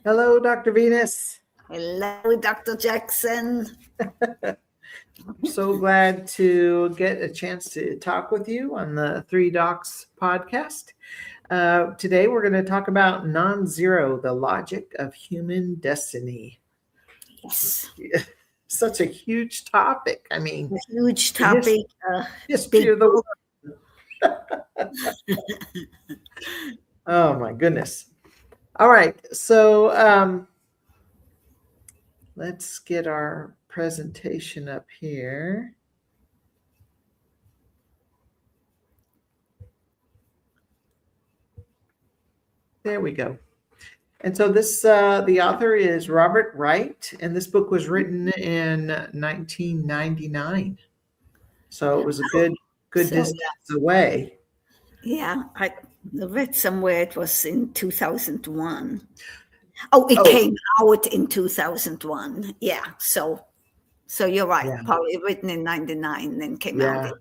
Hello, Dr. Venus. Hello, Dr. Jackson. I'm so glad to get a chance to talk with you on the Three Docs podcast. Today, we're going to talk about Nonzero, the logic of human destiny. Yes, Such a huge topic. I mean, a huge the his- topic, history big of the book. world. Oh, my goodness. All right. So, let's get our presentation up here. There we go. And so the author is Robert Wright, and this book was written in 1999. So it was a good So, distance away. yeah, I read somewhere it was in 2001. Oh, it Oh, came out in 2001. Yeah, so you're right. yeah, Probably written in 99, then came out yeah. in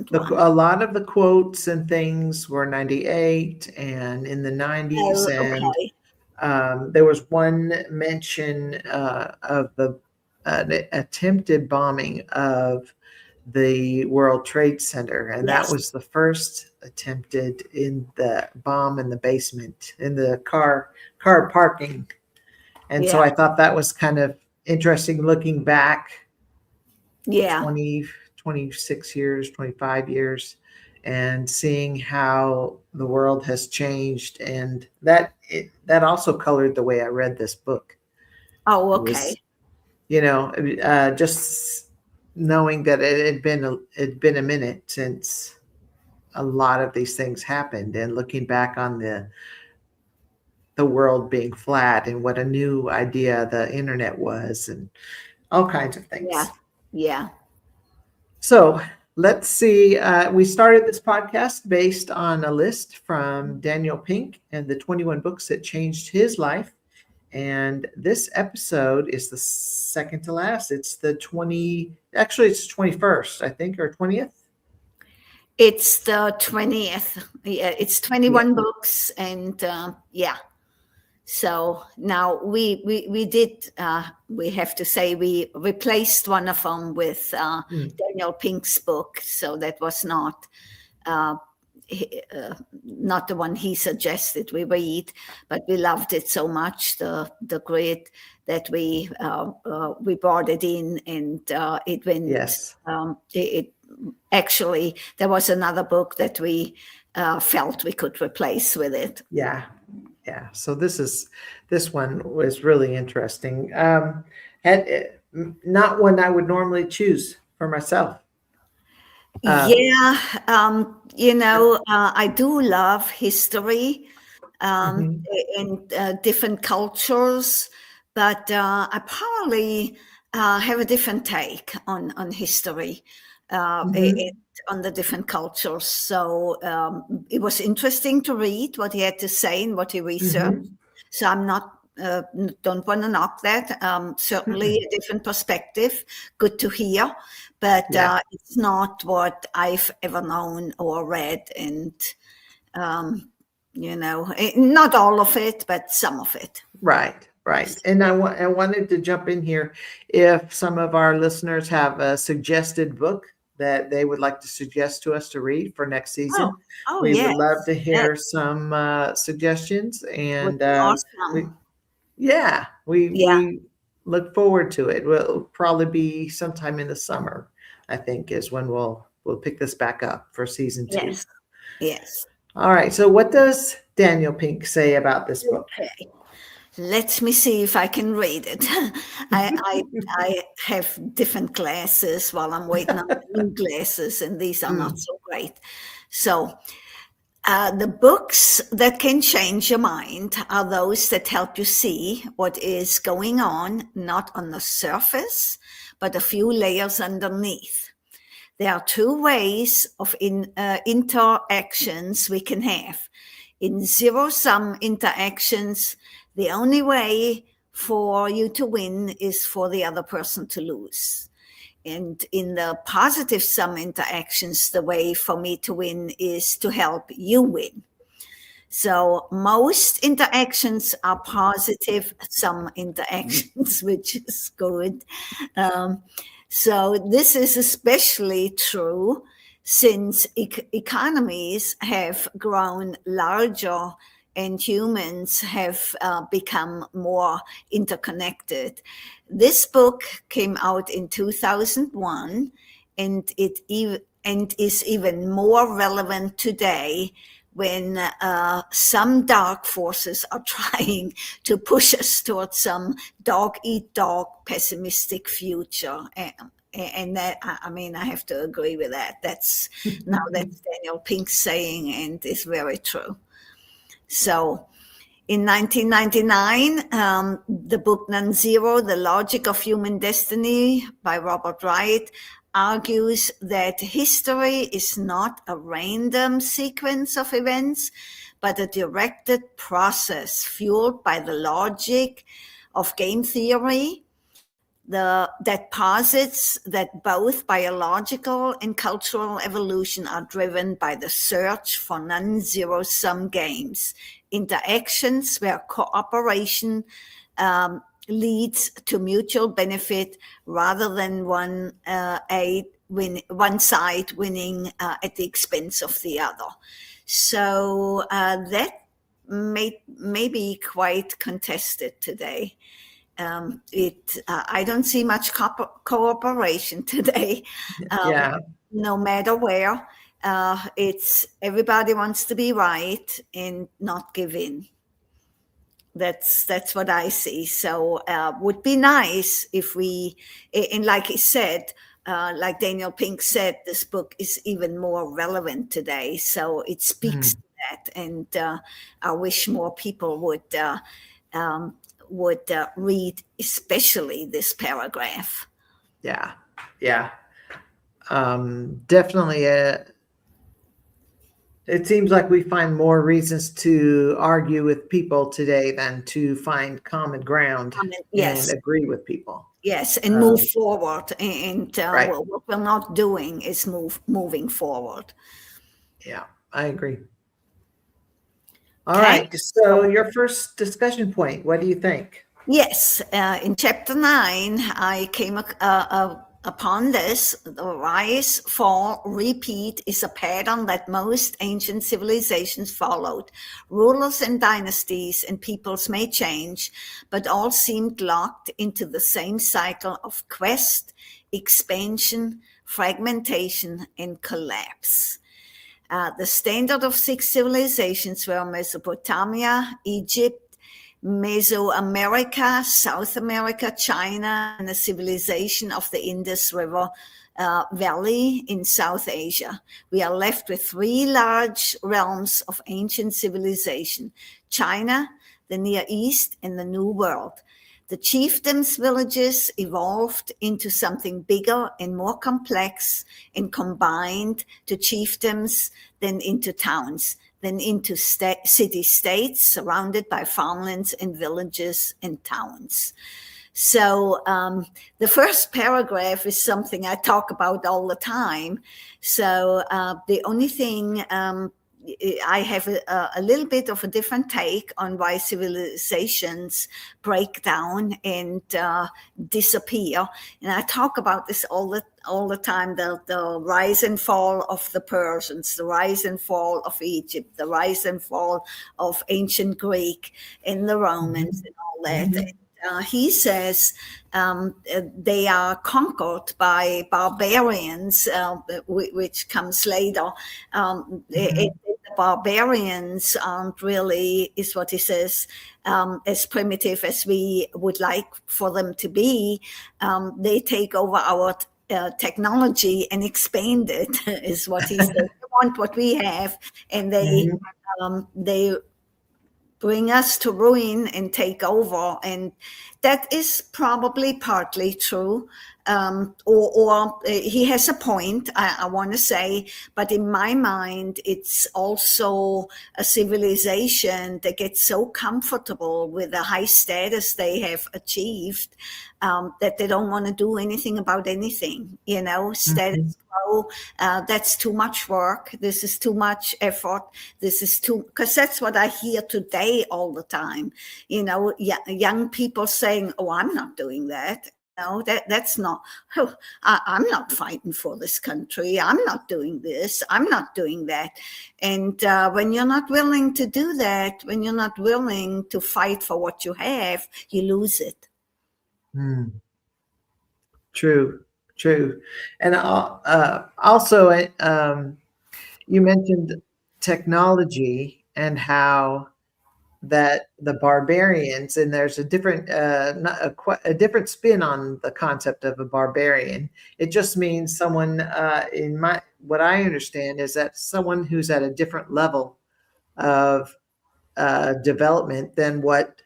2001. A lot of the quotes and things were 98 and in the 90s, Oh, and okay. there was one mention of the attempted bombing of the World Trade Center, and that Yes, was the first attempted in the bomb in the basement in the car parking. And so yeah, I thought that was kind of interesting looking back yeah, 20, 26 years, 25 years, and seeing how the world has changed. And that also colored the way I read this book. oh, It okay. was, just knowing that it had been a minute since a lot of these things happened, and looking back on the world being flat and what a new idea the internet was, and all kinds of Yeah, things. yeah. So let's see. We started this podcast based on a list from Daniel Pink and the 21 books that changed his life. And this episode is the second to last. It's the 20, actually, it's 21st, I think, or 20th. It's the 20th. Yeah, it's Yeah. 21 books, and yeah. So now we did. We have to say we replaced one of them with Mm. Daniel Pink's book. So that was uh, not the one he suggested we read, but we loved it so much, the grid, that we brought it in, and it went. Yes. It actually, there was another book that we felt we could replace with it. Yeah. Yeah. So this one was really interesting. And not one I would normally choose for myself. Um, Yeah, I do love history mhm, in different cultures, but I probably have a different take on history, mhm, on the different cultures. So it was interesting to read what he had to say and what he researched. mhm, So I'm not. Don't want to knock that. Certainly mm-mm. a different perspective. Good to hear, but Yeah. it's not what I've ever known or read, and um, not all of it, but some of it. Right, right. And I wanted to jump in here. If some of our listeners have a suggested book that they would like to suggest to us to read for next Oh, season, oh we would yes, love to that hear some suggestions. would And be we, awesome. yeah, we Yeah, we look forward to it. Will probably be sometime in the summer, I think, is when we'll pick this back up for season two. yes, yes. All right. So, what does Daniel Pink say about this book? Okay. Let me see if I can read it. I, I I have different glasses while I'm waiting on the new glasses, and these are not Mm, so great. So the books that can change your mind are those that help you see what is going on, not on the surface, but a few layers underneath. There are two ways of interactions we can have. In zero sum interactions, the only way for you to win is for the other person to lose. And in the positive sum interactions, the way for me to win is to help you win. So most interactions are positive, some interactions, which is good. Um, so this is especially true since economies have grown larger and humans have become more interconnected. This book came out in 2001, and and is even more relevant today when some dark forces are trying to push us towards some dog eat dog pessimistic future. And that, I mean, I have to agree with that. That's Daniel Pink's saying, and it's very true. So in 1999, the book Nonzero, The Logic of Human Destiny by Robert Wright argues that history is not a random sequence of events, but a directed process fueled by the logic of game theory that posits that both biological and cultural evolution are driven by the search for non-zero-sum games, interactions where cooperation leads to mutual benefit rather than one side winning at the expense of the other. So that may be quite contested today. I don't see much cooperation today. No matter where, it's everybody wants to be right and not give in. That's what I see. So would be nice if we, and like he said, like Daniel Pink said, this book is even more relevant today. So it speaks to that, and I wish more people would read especially this paragraph. Yeah. Definitely. It seems like we find more reasons to argue with people today than to find common ground and agree with people. Yes, and move forward. And right. What we're not doing is moving forward. Yeah, I agree. All right. So your first discussion point, what do you think? Yes. In chapter 9, I came upon this. The rise, fall, repeat is a pattern that most ancient civilizations followed. Rulers and dynasties and peoples may change, but all seemed locked into the same cycle of quest, expansion, fragmentation, and collapse. The standard of 6 civilizations were Mesopotamia, Egypt, Mesoamerica, South America, China, and the civilization of the Indus River Valley in South Asia. We are left with 3 large realms of ancient civilization: China, the Near East, and the New World. The chiefdoms' villages evolved into something bigger and more complex and combined to chiefdoms, then into towns, then into city-states surrounded by farmlands and villages and towns. So the first paragraph is something I talk about all the time. So the only thing I have a little bit of a different take on why civilizations break down and disappear. And I talk about this all the time, the rise and fall of the Persians, the rise and fall of Egypt, the rise and fall of ancient Greek and the Romans and all that. Mm-hmm. He says they are conquered by barbarians, which comes later. The barbarians aren't really, is what he says, as primitive as we would like for them to be. They take over our technology and expand it, is what he says. They want what we have, and they bring us to ruin and take over. And That is probably partly true. Or he has a point, I want to say, but in my mind, it's also a civilization that gets so comfortable with the high status they have achieved, that they don't want to do anything about anything, Mhm. status quo. That's too much work. This is too much effort. This is because that's what I hear today all the time. Young people saying, "Oh, I'm not doing that." No, that's not. Oh, I'm not fighting for this country. I'm not doing this. I'm not doing that. And when you're not willing to do that, when you're not willing to fight for what you have, you lose it. Mm. True, true. And also, you mentioned technology and how that the barbarians, and there's a different not a different spin on the concept of a barbarian. It just means someone, in my what I understand is that someone who's at a different level of development than what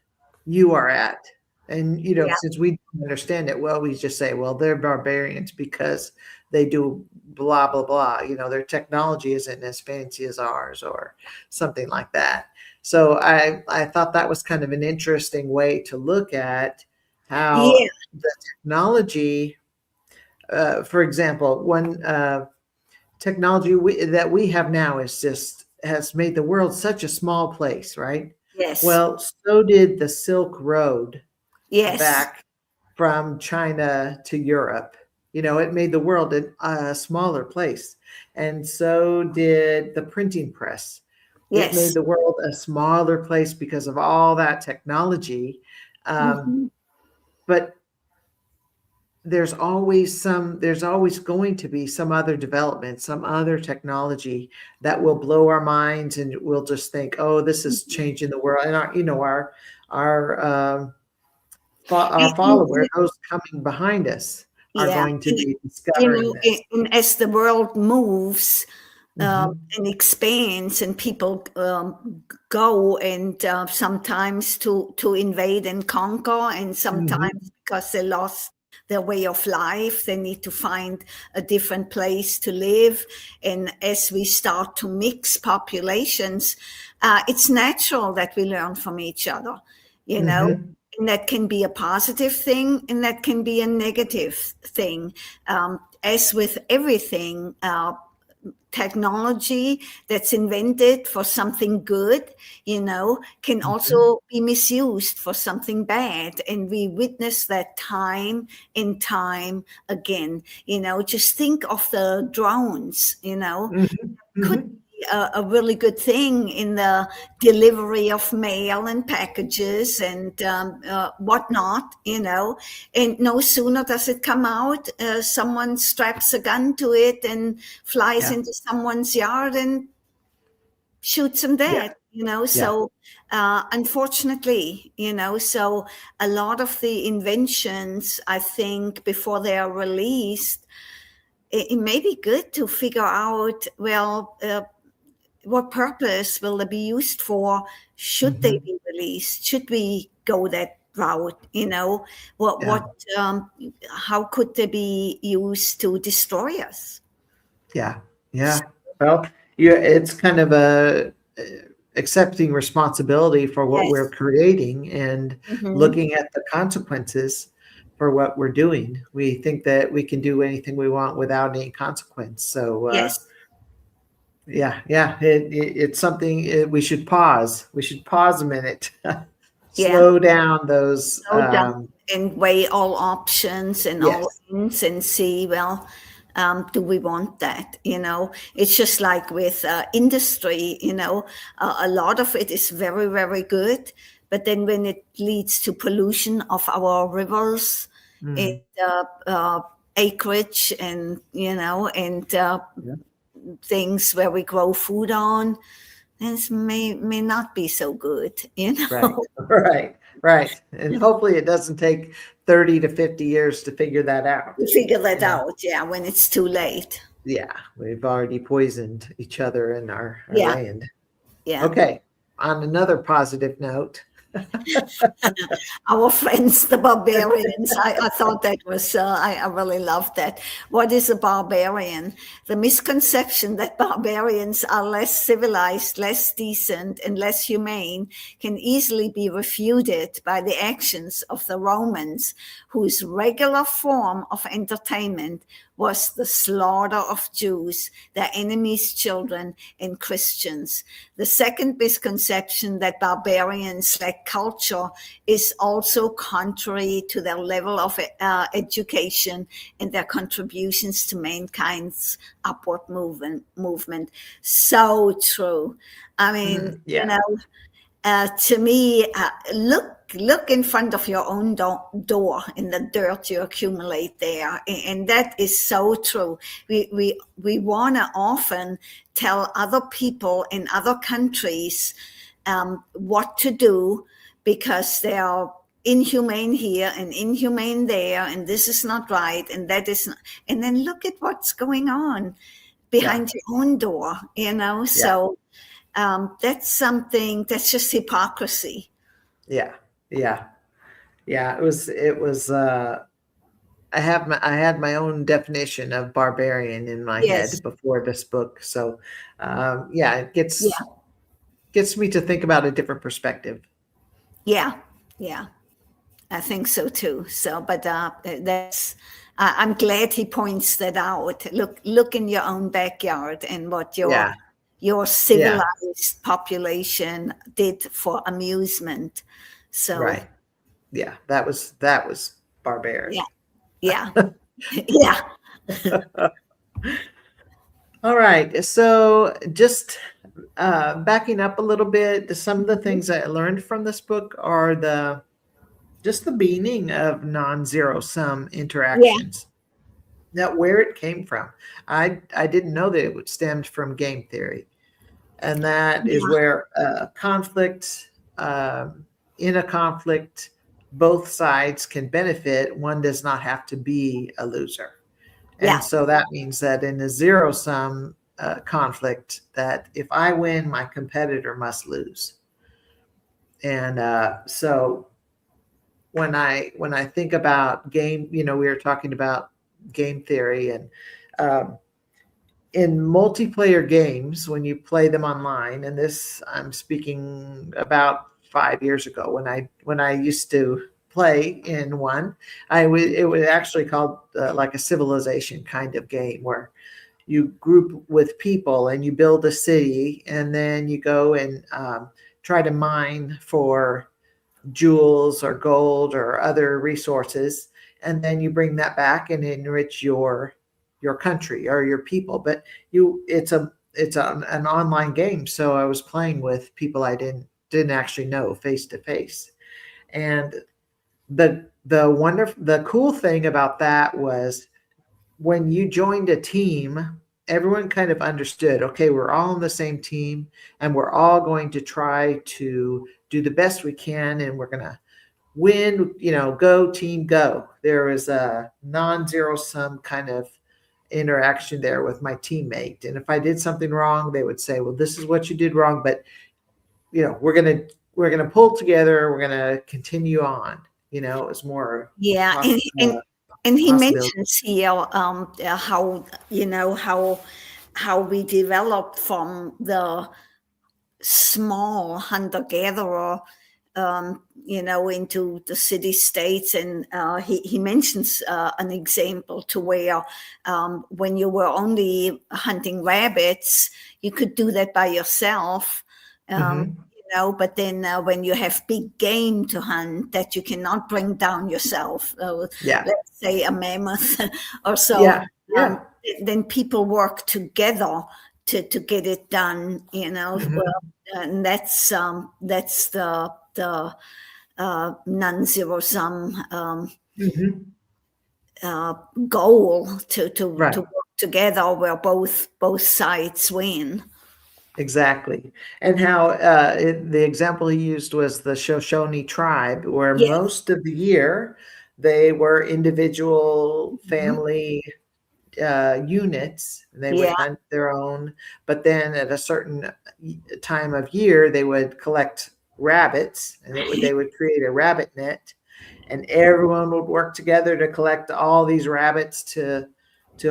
you are at. And Yeah. since we don't understand it well, we just say, well, they're barbarians because they do blah blah blah. Their technology isn't as fancy as ours, or something like that. So I thought that was kind of an interesting way to look at Yeah. how the technology, for example, one technology that we have now has made the world such a small place, right? Yes. Well, so did the Silk Road Yes. back from China to Europe. It made the world a smaller place. And so did the printing press. It made Yes. the world a smaller place because of all that technology. Um, Hmm. but there's always going to be some other development, some other technology that will blow our minds, and we'll just think, oh, this is changing the world. And our our followers, those coming behind us, are Yeah. going to be discovering this. As the world moves, Hmm. and expands, and people go, and sometimes to invade and conquer, and Hmm. sometimes because they lost their way of life, they need to find a different place to live. And as we start to mix populations, it's natural that we learn from each other, you know. Hmm. And that can be a positive thing, and that can be a negative thing. As with everything, technology that's invented for something good, can Hmm. also be misused for something bad. And we witness that time and time again. Just think of the drones, Hmm. could Hmm. be a really good thing in the delivery of mail and packages and whatnot, and no sooner does it come out, someone straps a gun to it and flies Yeah, into someone's yard and shoots them yeah, dead. yeah. So unfortunately, so a lot of the inventions, I think, before they are released, it may be good to figure out, well, what purpose will they be used for? Should they Hmm. be released? Should we go that route? Yeah, Um, how could they be used to destroy us? yeah, yeah. Well, it's kind of accepting responsibility for what we're Yes. creating, and Hmm. looking at the consequences for what we're doing. We think that we can do anything we want without any consequence. So, Yes. yeah, yeah, it's something, we should pause. We should pause a minute, Yeah. slow down those. Slow down and weigh all options and all Yes. ends and see, well, do we want that? It's just like with industry, a lot of it is very, very good. But then when it leads to pollution of our rivers and Mm, acreage, and, and yeah. things where we grow food on, this may not be so good, Right. Right. Right. And hopefully it doesn't take 30 to 50 years to figure that out. to figure You that know, out, yeah, when it's too late. yeah, we've already poisoned each other in our Yeah, land. yeah. Okay. On another positive note, Our friends, the barbarians. I thought that was, I really loved that. What is a barbarian? The misconception that barbarians are less civilized, less decent, and less humane can easily be refuted by the actions of the Romans, whose regular form of entertainment was the slaughter of Jews, their enemies' children, and Christians. The second misconception, that barbarians lack culture, is also contrary to their level of education and their contributions to mankind's upward movement. So true. I mean, Yeah. to me, look in front of your own door in the dirt you accumulate there, and that is so true. We want to often tell other people in other countries what to do, because they are inhumane here and inhumane there, and this is not right, and that is not, and then look at what's going on behind your own door, Yeah. So that's something, that's just hypocrisy. Yeah. Yeah. Yeah. It was I had my own definition of barbarian in my Yes. head before this book. So yeah, it Yeah. gets me to think about a different perspective. Yeah. Yeah. I think so too. So, but that's. I'm glad he points that out. Look in your own backyard and what Yeah. your Yeah. civilized population did for amusement. So, Right. Yeah. That was barbaric. yeah, yeah, yeah, All right. So just backing up a little bit, some of the things I learned from this book are just the meaning of non-zero sum yeah, interactions. Now, where it came from. I didn't know that it stemmed from game theory, and that is yeah, where conflict, in a conflict, both sides can benefit. One does not have to be a loser. yeah, And so that means that in a zero sum conflict, that if I win, my competitor must lose. And so when I think about game, we were talking about game theory, and um, in multiplayer games, when you play them online, and this I'm speaking about 5 years ago, when I used to play in one, it was actually called like a civilization kind of game, where you group with people and you build a city, and then you go and try to mine for jewels or gold or other resources, and then you bring that back and enrich your country or your people. But an online game, so I was playing with people I didn't actually know face to face. And the cool thing about that was, when you joined a team, everyone kind of understood, okay, we're all on the same team, and we're all going to try to do the best we can, and we're going to win, go team, go. There was a non-zero sum kind of interaction there with my teammate. And if I did something wrong, they would say, well, this is what you did wrong, but we're going to pull together. We're going to continue on. It was more yeah. And he possibility. mentions here how how we developed from the small hunter gatherer, into the city states. And he mentions an example to where when you were only hunting rabbits, you could do that by yourself. Mhm. But then when you have big game to hunt that you cannot bring down yourself, Yeah. let's say a mammoth or so, Yeah. Yeah. then people work together to get it done. Mhm. And that's the non-zero sum Mhm. goal to Right. work together where both sides win. Exactly. And how the example he used was the Shoshone tribe, where Yes. most of the year they were individual Mhm. family units. They would Yeah. hunt their own, but then at a certain time of year, they would collect rabbits, and they would create a rabbit net, and everyone would work together to collect all these rabbits to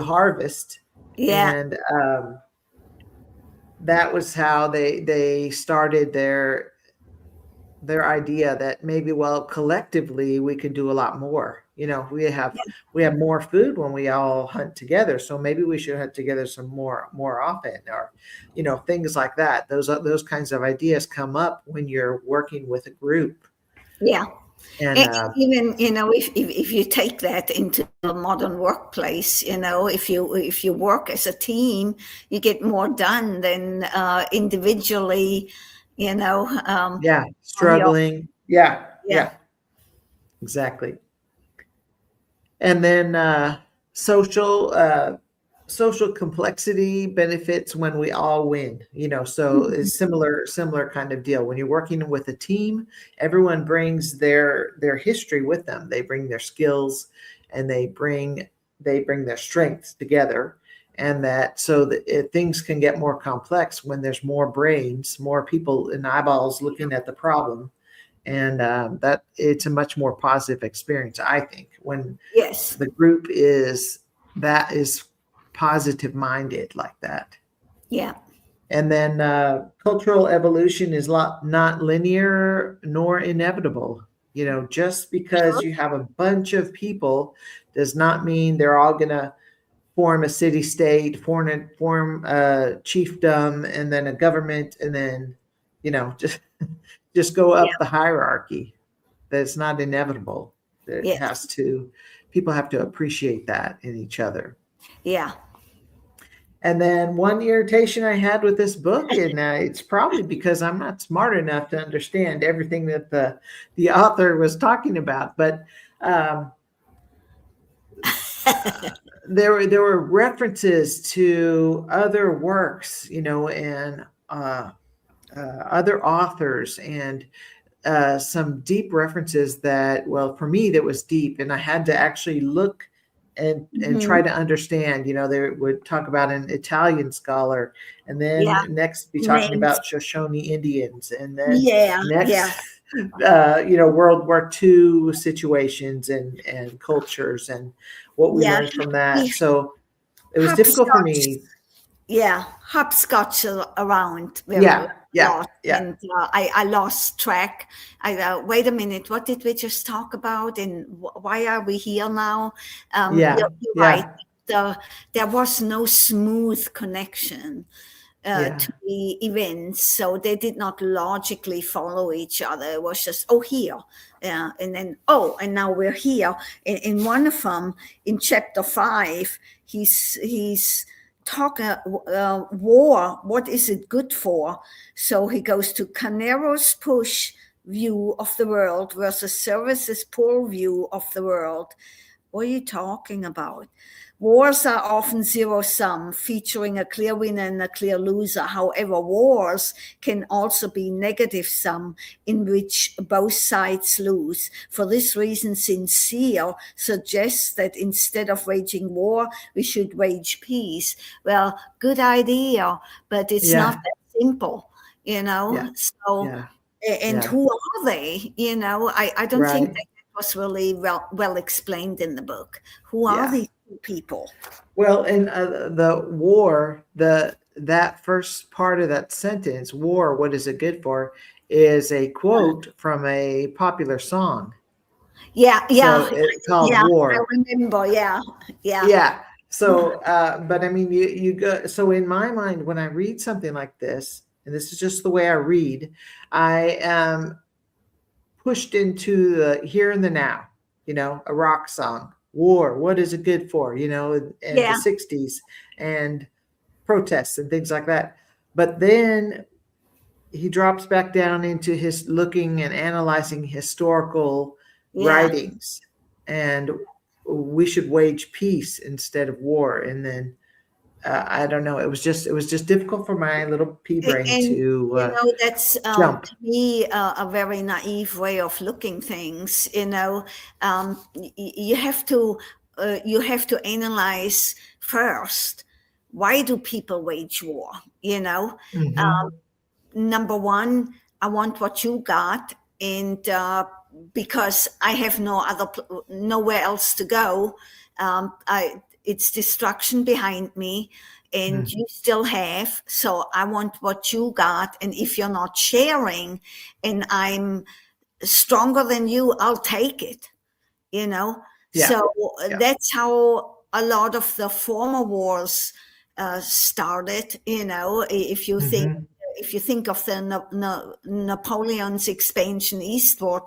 harvest. Yeah. And that was how they started their idea that maybe, well, collectively we can do a lot more. We have more food when we all hunt together, so maybe we should hunt together some more often, or things like that. Those kinds of ideas come up when you're working with a group. Yeah. And Even, if you take that into a modern workplace, if you work as a team, you get more done than individually, yeah, on your, struggling. Yeah, yeah, yeah, exactly. And then social social complexity benefits when we all win. So it's similar kind of deal. When you're working with a team, everyone brings their history with them. They bring their skills, and they bring their strengths together. And that so that things can get more complex when there's more brains, more people and eyeballs looking at the problem. And that it's a much more positive experience, I think, when yes, the group is positive minded like that. yeah, And then cultural evolution is not linear nor inevitable. Just because sure, you have a bunch of people does not mean they're all going to form a city state, form a chiefdom, and then a government, and then just go yeah, up the hierarchy. That's not inevitable. It yes, has to People have to appreciate that in each other. yeah. And then one irritation I had with this book, and it's probably because I'm not smart enough to understand everything that the author was talking about, but um, there were references to other works, and other authors, and some deep references that, well, for me, that was deep, and I had to actually look and Hmm. try to understand. They would talk about an Italian scholar, and Yeah, then next be talking names. about Shoshone Indians, and then Yeah, next, yeah, World War II situations and cultures and what we yeah. learned from He that. So it was difficult for hopscotch. me. Yeah, hopscotch around very Yeah, a yeah, lot, yeah, and I lost track. Wait a minute, what did we just talk about, and why are we here now? yeah, You're right. yeah, The, there was no smooth connection yeah, to the events, so they did not logically follow each other. It was just, oh, here, and then, oh, and now we're here. In one of them, in chapter 5, he's talking war. What is it good for? So he goes to Canero's push view of the world versus Service's pull view of the world. What are you talking about? Wars are often zero sum, featuring a clear winner and a clear loser. However, wars can also be negative sum, in which both sides lose. For this reason, Sincere suggests that instead of waging war, we should wage peace. Well, good idea, but it's not yeah, that simple, yeah, So, yeah, and yeah. who are they? I don't think Right. that was really well explained in the book. Who are Yeah. these people? Well, in the war, that first part of that sentence, "war, what is it good for," is a quote from a popular song. Yeah, So yeah, it's called yeah. I "War." remember. Yeah, yeah, Yeah. So, but I mean, you go. So in my mind, when I read something like this, and this is just the way I read, I am pushed into the here and the now. A rock song, "War, what is it good for?" In the yeah, '60s, and protests and things like that. But then he drops back down into his looking and analyzing historical yeah. writings, and we should wage peace instead of war. And then I don't know. It was just difficult for my little pea brain And to that's jump. to me a very naive way of looking things. You have to analyze first. Why do people wage war? Hmm. Number one, I want what you got, and because I have nowhere else to go, it's destruction behind me, and you still have. So I want what you got, and if you're not sharing, and I'm stronger than you, I'll take it. Yeah. So Yeah. that's how a lot of the former wars started. Hmm. If you think of the Napoleon's expansion eastward,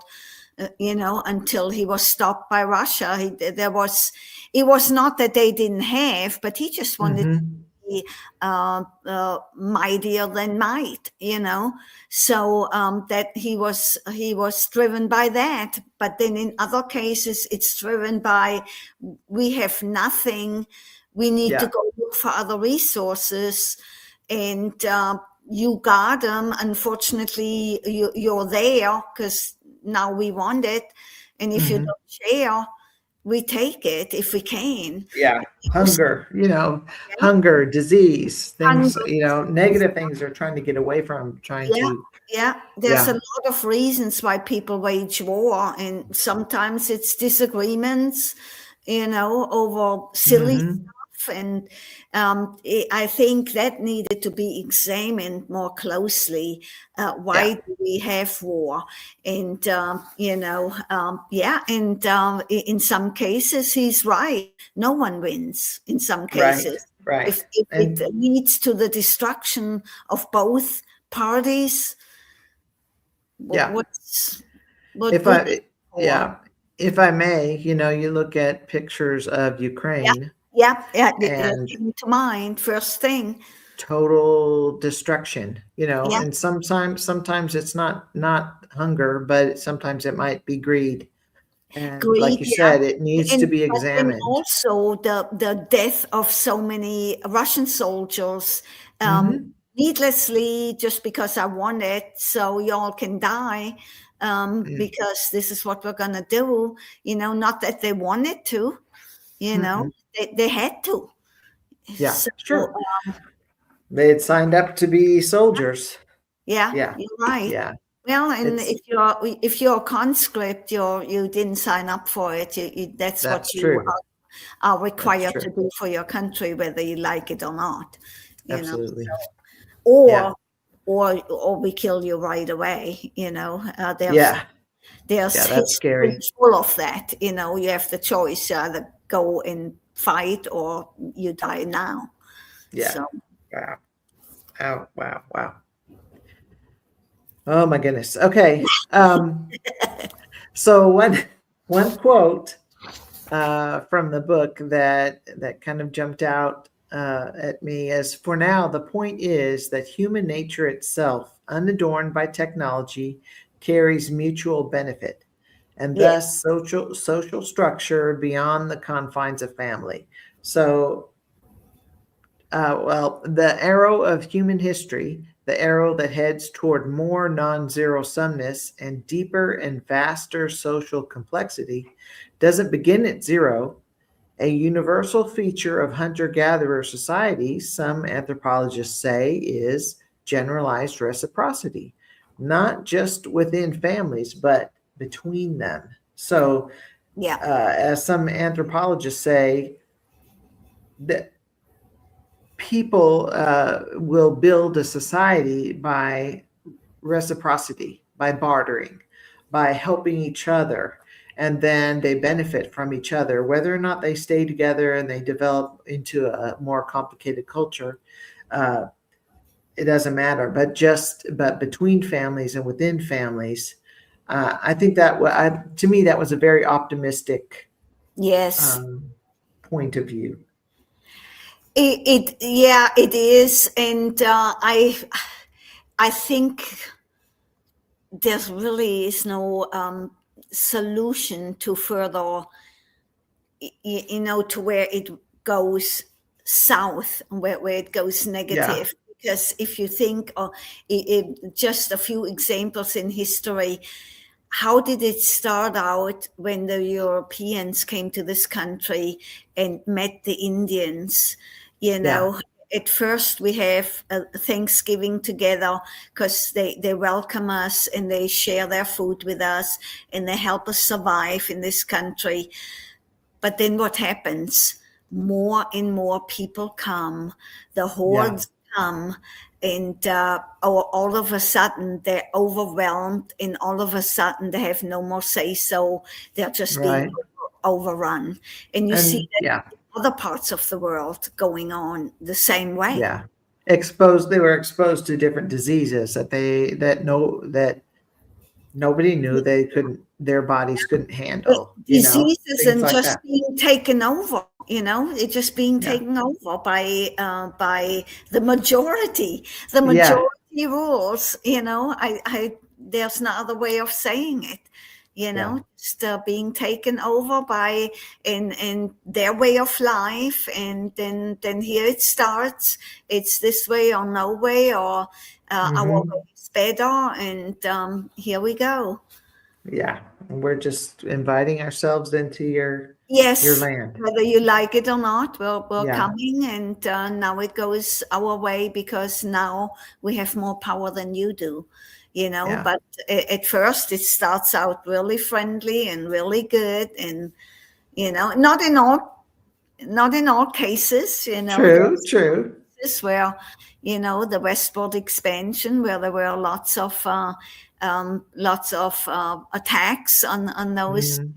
until he was stopped by Russia, it was not that they didn't have, but he just wanted Hmm. mightier than might, so that he was driven by that. But then in other cases it's driven by, we have nothing, we need to Yeah. go look for other resources, and you got them. Unfortunately, you're there because now we want it, and if you Hmm. don't share, we take it if we can. Yeah. Hunger, Yeah. hunger, disease, things, Hunger. negative things they're trying to get away from, trying Yeah, to, yeah. There's a yeah. lot of reasons why people wage war, and sometimes it's disagreements, over silly Hmm. stuff. And I think that needed to be examined more closely. Yeah. Why do we have war? And yeah. And in some cases, he's right. No one wins. In some Right. cases, Right. if it And leads to the destruction of both parties, yeah, what if good is I, it for? yeah, if I may, you look at pictures of Yeah, Ukraine yeah, yeah. It and came to mind first thing. total destruction, Yeah, and sometimes it's not hunger, but sometimes it might be greed. And like greed. you Yeah, said, it needs to and be but then examined. also the death of so many Russian soldiers, Hmm. needlessly, just because I want it, so y'all can die. Because this is what we're gonna do. Not that they wanted to. Mm-mm. They had to. Yeah, So sure. They had signed up to be soldiers. yeah, Yeah, you're right. yeah. Well, and It's if you're a conscript, you didn't sign up for it. That's That's what you true. are That's required to true. do for your country, whether you like it or not. Absolutely. Yeah. Or or we kill you right away. There's Yeah. Yeah, there's that's history scary. full of that. You have the choice: you either go and fight or you die now. Yeah. So Wow. Oh, wow. Wow. Oh my goodness. Okay. So one quote from the book that kind of jumped out at me is, "For now, the point is that human nature itself, unadorned by technology, carries mutual benefit, and yes, thus social structure beyond the confines of family." So, well, the arrow of human history, the arrow that heads toward more non-zero sumness and deeper and vaster social complexity, doesn't begin at zero. A universal feature of hunter gatherer societies, some anthropologists say, is generalized reciprocity, not just within families, but between them. So, yeah, as some anthropologists say, that people will build a society by reciprocity, by bartering, by helping each other, and then they benefit from each other. Whether or not they stay together and they develop into a more complicated culture, uh, it doesn't matter. But between families and within families, I think to me that was a very optimistic yes. um, point of view. Yeah, it is, and I think there really is no solution to further, to where it goes south, where it goes Yeah, negative. Because if you think, just a few examples in history, how did it start out when the Europeans came to this country and met the Indians? You yeah, know, at first we have Thanksgiving together because they welcome us and they share their food with us and they help us survive in this country. But then what happens? More and more people come, the Yeah. hordes come, and all of a sudden they're overwhelmed, and all of a sudden they have no more say so. They're just being Right. overrun. And you see And that yeah. in other parts of the world going on the same way. Yeah. Exposed, they were exposed to different diseases that nobody knew their bodies couldn't handle, Diseases things and like just that. being taken over, it's just being Yeah. taken over by the majority. The Yeah. majority rules, I there's no other way of saying it, Yeah. just being taken over by in their way of life, and then here it starts. It's this way or no way, or our Hmm. way is better, and here we go. Yeah. We're just inviting ourselves into your Yes, land. whether you like it or not, we're Yeah. coming, and now it goes our way because now we have more power than you do, Yeah. But at first, it starts out really friendly and really good, and not in all cases, True. there's True. cases where, the westward expansion, where there were lots of attacks on those Mhm.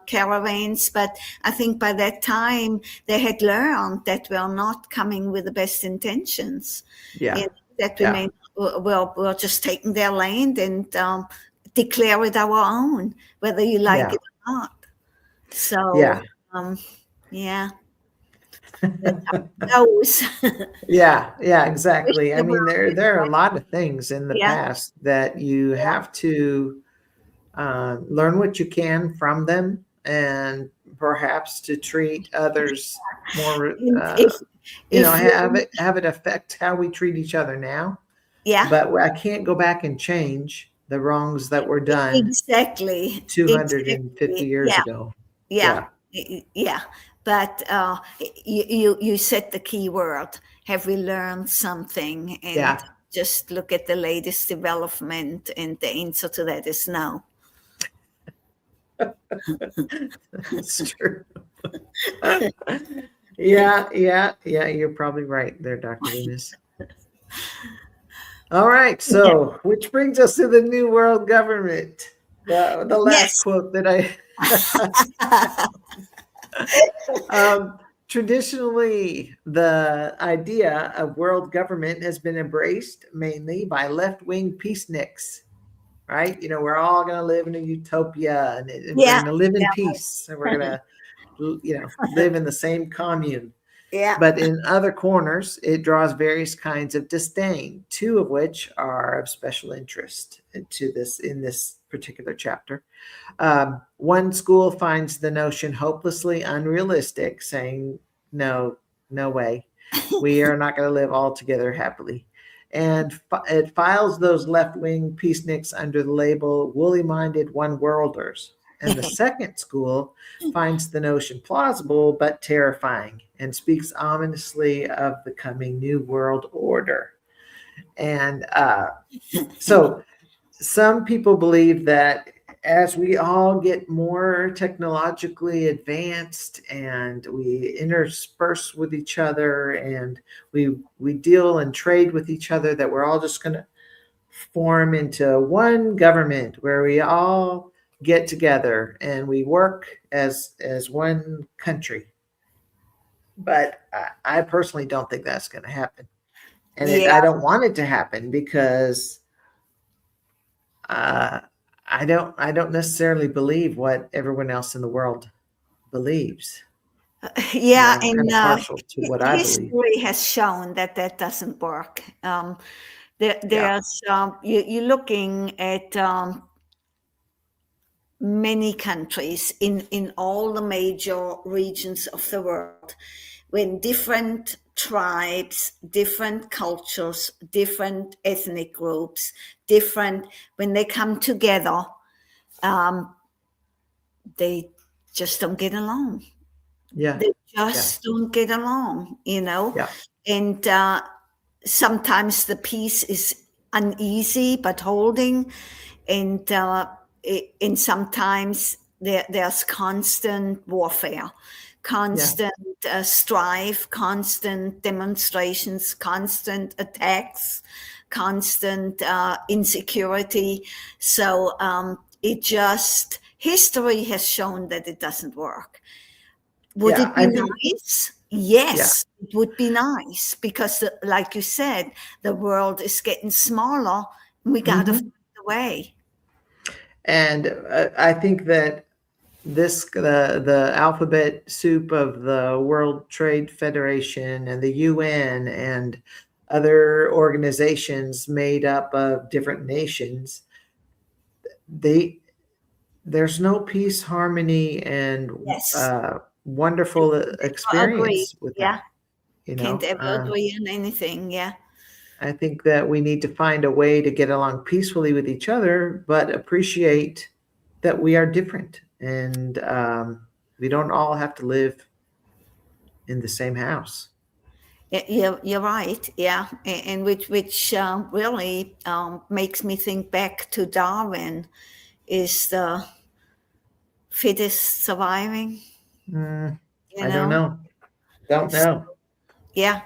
caravans. But I think by that time they had learned that we're not coming with the best intentions. Yeah. That we Yeah. may we're just taking their land and declare it our own, whether you like Yeah. it or not. So Yeah. yeah, that's how it goes. Yeah, yeah, Wish exactly. I the mean, world there are a lot of things in the Yeah, past that you have to learn what you can from them, and perhaps to treat others more. and if we Have it affect how we treat each other now. yeah, But I can't go back and change the wrongs that were done exactly, 250 exactly, years yeah, ago. yeah, Yeah, yeah. But you said the key word. Have we learned something? And yeah, just look at the latest development, and the answer to that is no. it's true. Yeah, yeah, yeah. You're probably right there, Dr. Venus. All right, Yeah. so which brings us to the New World Government. The last Yes. quote that I traditionally, the idea of world government has been embraced mainly by left-wing peaceniks, right? We're all going to live in a utopia, and we're Yeah. going to live in Yeah. peace, and we're going to, live in the same commune. Yeah. But in other corners, it draws various kinds of disdain, two of which are of special interest in this particular chapter. One school finds the notion hopelessly unrealistic, saying, no, no way. We are not going to live all together happily. And it files those left wing peaceniks under the label woolly minded one worlders. And the second school finds the notion plausible but terrifying and speaks ominously of the coming new world order. And so some people believe that as we all get more technologically advanced and we intersperse with each other and we deal and trade with each other, that we're all just going to form into one government where we all get together and we work as one country. But I personally don't think that's going to happen, and Yeah. I don't want it to happen because uh, I don't necessarily believe what everyone else in the world believes. Yeah. I'm And kind of partial to what I believe. history has shown that that doesn't work. Yeah, There's you're looking at many countries in all the major regions of the world, when different tribes, different cultures, different ethnic groups, when they come together, um, they just don't get along. yeah, They yeah, just don't get along. yeah, and sometimes the peace is uneasy but holding, and sometimes there's constant warfare, Yeah. constant strife, constant demonstrations, constant attacks, constant insecurity. So it just, history has shown that it doesn't work. Would Yeah. it be I think, nice? yeah. Yes, it would be nice because, like you said, the world is getting smaller. And we got to Hmm. find a way. And I think that the alphabet soup of the World Trade Federation and the UN and other organizations made up of different nations, they there's no peace, harmony, and Yes, wonderful I agree. experience with Yeah, that. You can't know, ever agree on anything. Yeah, I think that we need to find a way to get along peacefully with each other, but appreciate that we are different, and we don't all have to live in the same house. you're right. Yeah, and which really makes me think back to Darwin. Is the fittest surviving? Mm, You I don't know. know. Don't know. Yeah,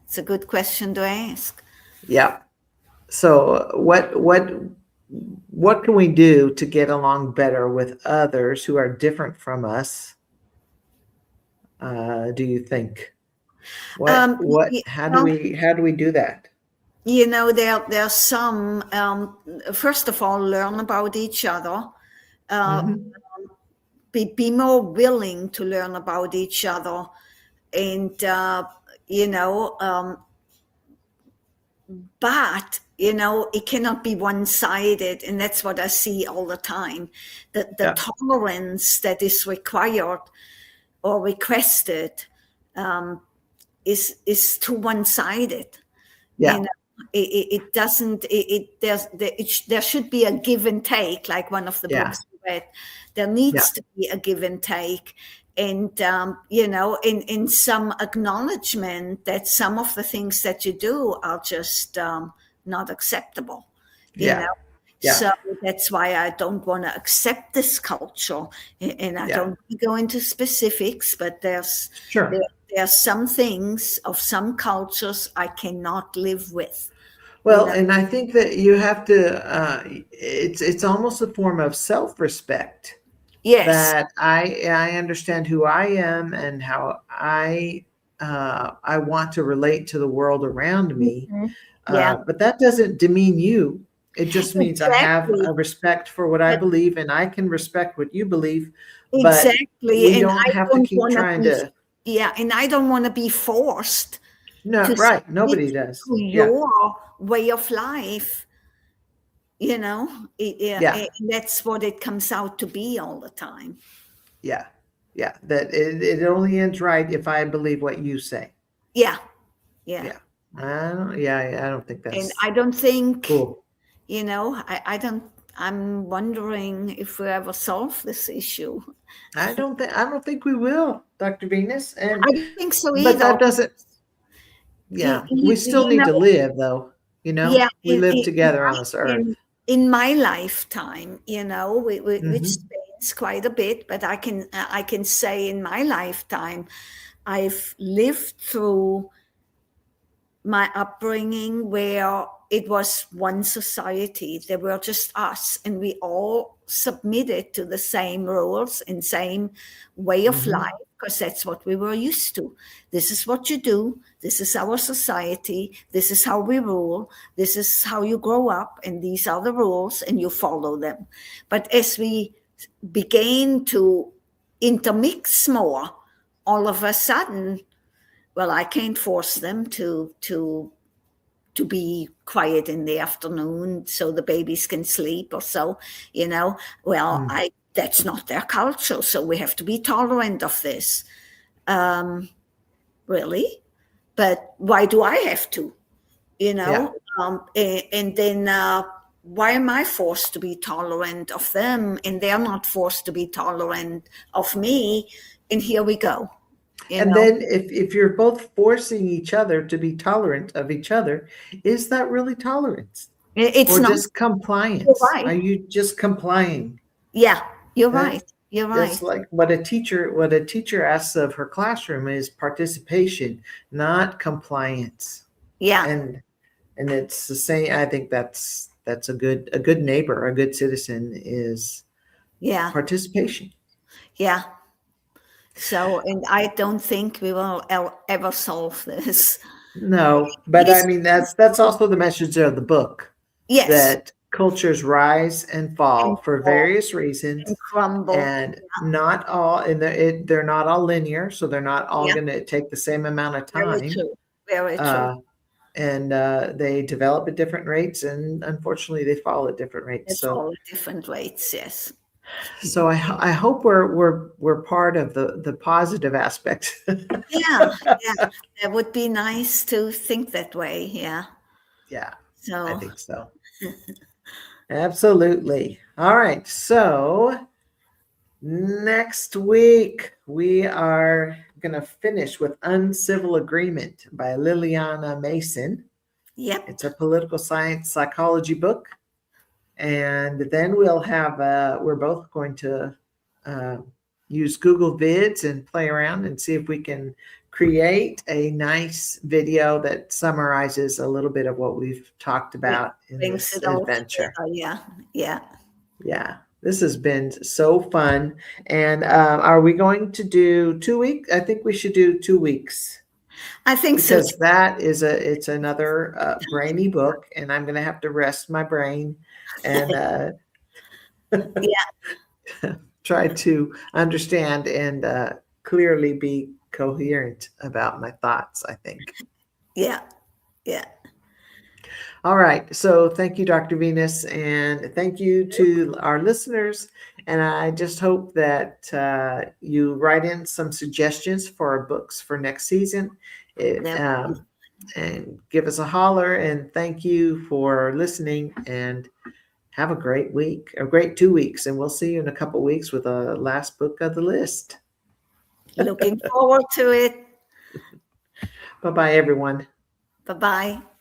it's a good question to ask. Yeah. So what can we do to get along better with others who are different from us? Do you think? Um, What y- well, how do we do that? there's some. First of all, learn about each other. Uh, Hmm. be more willing to learn about each other, and you know, but it cannot be one-sided, and that's what I see all the time. The Yeah. tolerance that is required or requested um, is too one-sided. you Yeah. know it doesn't there should be a give and take, like one of the Yeah. books I read. There Yeah. needs to be a give and take, and in some acknowledgement that some of the things that you do are just not acceptable you Yeah. know Yeah. so that's why I don't want to accept this culture, and I Yeah. don't want to go into specifics, but there, Sure. there are some things of some cultures I cannot live with. You Well, know, and I think that you have to. It's almost a form of self-respect yes, that I understand who I am and how I want to relate to the world around me. mhm, yeah, But that doesn't demean you. It just means I have exactly, a respect for what I but believe, and I can respect what you believe. But exactly, we and don't I have to don't keep want to trying be, to. yeah, and I don't want to be forced No, to right? submit Nobody does. to Yeah. your way of life. Yeah, Yeah. and that's what it comes out to be all the time. Yeah. Yeah. That it only ends right if I believe what you say. Yeah, yeah, Yeah. I don't think and that's I don't think, cool. I don't. I'm wondering if we ever solve this issue. I don't think we will, Dr. Venus. I don't think so But either. that doesn't, yeah. We still You need know, to live though, yeah, We live together on this earth. in my lifetime, which Hmm. spans quite a bit, but I can say in my lifetime, I've lived through my upbringing where it was one society. There were just us, and we all submitted to the same rules and same way of life Hmm. because that's what we were used to. This is what you do. This is our society. This is how we rule. This is how you grow up, and these are the rules, and you follow them. But as we began to intermix more, all of a sudden, well, I can't force them to be quiet in the afternoon so the babies can sleep or so, well, Mm. I that's not their culture, so we have to be tolerant of this. um really, but why do I have to, Yeah. and then why am I forced to be tolerant of them and they're not forced to be tolerant of me, and here we go. You And know, then if you're both forcing each other to be tolerant of each other, is that really tolerance it's or not. just You're compliance? right. Are you just complying? Yeah, you're That right. You're that's right. like what a teacher asks of her classroom is participation, not compliance. Yeah, And it's the same. I think that's a good neighbor, a good citizen is yeah, participation. yeah. So, and I don't think we will ever solve this. No, but I Yes, mean that's also the message of the book, yes, that cultures rise and fall and for fall various reasons, and crumble. and not all, and they're not all linear, so they're not all Yeah, going to take the same amount of very time. true. Very true. Uh, and they develop at different rates, and unfortunately, they fall at different rates. It's So, all different rates. Yes. I hope we're part of the positive aspect. Yeah, yeah. That would be nice to think that way. Yeah. Yeah, I So, think so. Absolutely. All right. So next week we are going to finish with Uncivil Agreement by Liliana Mason. yep. It's a political science psychology book. And then we're both going to uh, use Google Vids and play around and see if we can create a nice video that summarizes a little bit of what we've talked Yeah. about in Brings this it all adventure. together. Yeah. Yeah. Yeah, this has been so fun. And are we going to do 2 weeks? I think we should do 2 weeks, I think so because too. it's another brainy book, and I'm going to have to rest my brain and Yeah. try to understand and clearly be coherent about my thoughts, I think. Yeah. Yeah. All right. So thank you, Dr. Venus, and thank you to our listeners. And I just hope that you write in some suggestions for our books for next season. It, That would be and give us a holler. And thank you for listening. And have a great week, a great 2 weeks. And we'll see you in a couple weeks with the last book of the list. looking forward to it. Bye bye, everyone. Bye bye.